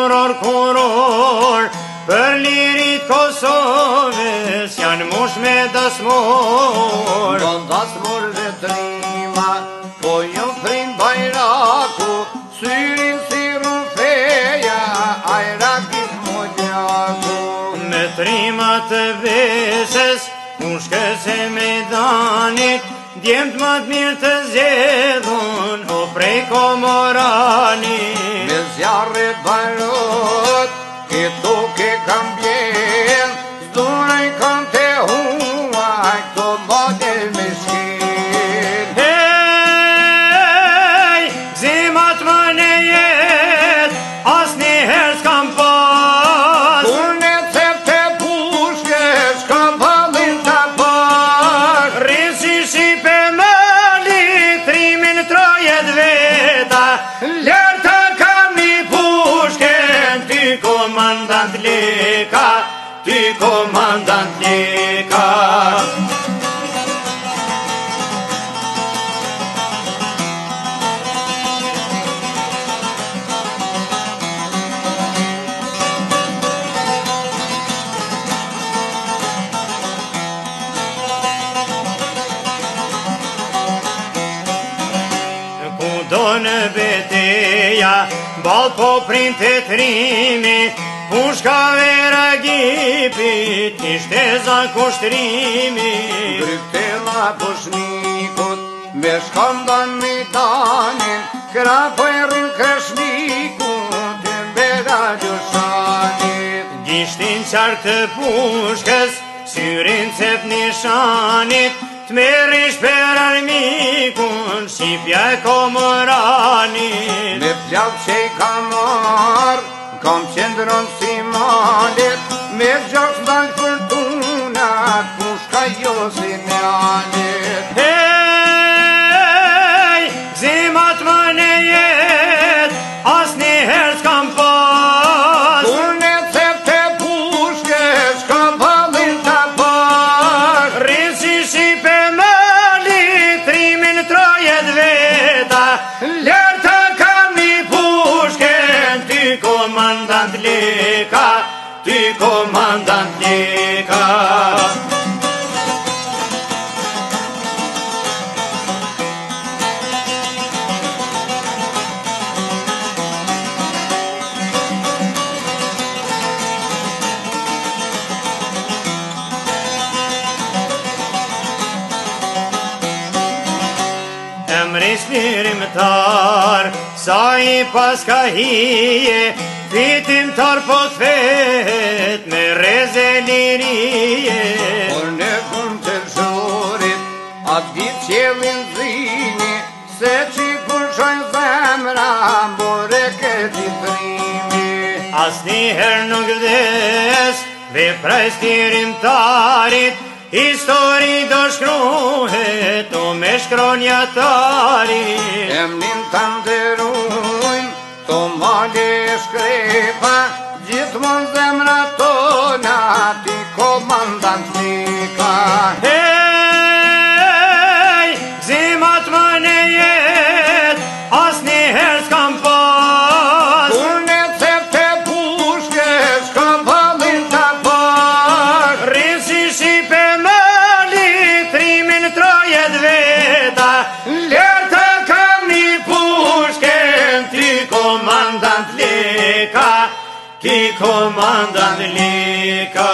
kuror për lirit Kosovës janë mush me dasmor. Do dasmor vetrima, po jo prin bajraku, syrin si rufeja, ajrakit modjaku. Me trima të vesës, mushkës e mejdanit, djemt më të mirë të zjedhun, o prej Komoranit. Me zjarre barot, këto ke kam bjen, zduraj kam të huaj, këto model me shkin. Hej, zimat më në jet, as një herë s'kam pas. Unë cep të pushke, shkam valin të pas. Rinë si shipe më litrimin trojet veta, lërta kam një pushken, ty komandant Leka, ty komandant Leka. Do në beteja, bal po prin të trimi, pushka vera gipit, ishte za kushtrimi. Gryktela pushnikut, me shkandan me danin, krapo e rrin krashnikut, e mbera gjushanit. Gishtin qark të pushkës, syrin cep nishanit, t'merish për armikun, shqipja e Komoranit. Me plak që i kam marr, kam qendron si malit, me gjak s'dal fërtunat, pushka jo si mjalit. Hej, zimat më në jet, as një herë s'kam pas. Unë cep të pushke, shkam valin të pas. Rinë si shipe më litrimin trojet veta, lërta kam një pushken, ty komandant Leka, ty komandant Leka. Emri shpirimtar, sa i pas ka hije, fitimtar po t'fet me reze lirije. Por në fund të zhurit, atë vit qelin zini, se që i pushojnë zemra, more këti trimi. As njëherë nuk vdes, vepra e shpirimtarit, histori do shkruhet, o me shkronjatarit. Emnin të ndërujnë, to mali shkrepa, gjithmon zemra tona, ti komandant Leka. Hej, zimat më në jet, as një herë s'kam pas. Unë cep të pushke, shkam valin të pas. Rinë si shipe më litrimin trojet veta, lërta kam një pushken, ty komandant Leka, ty komandant Leka.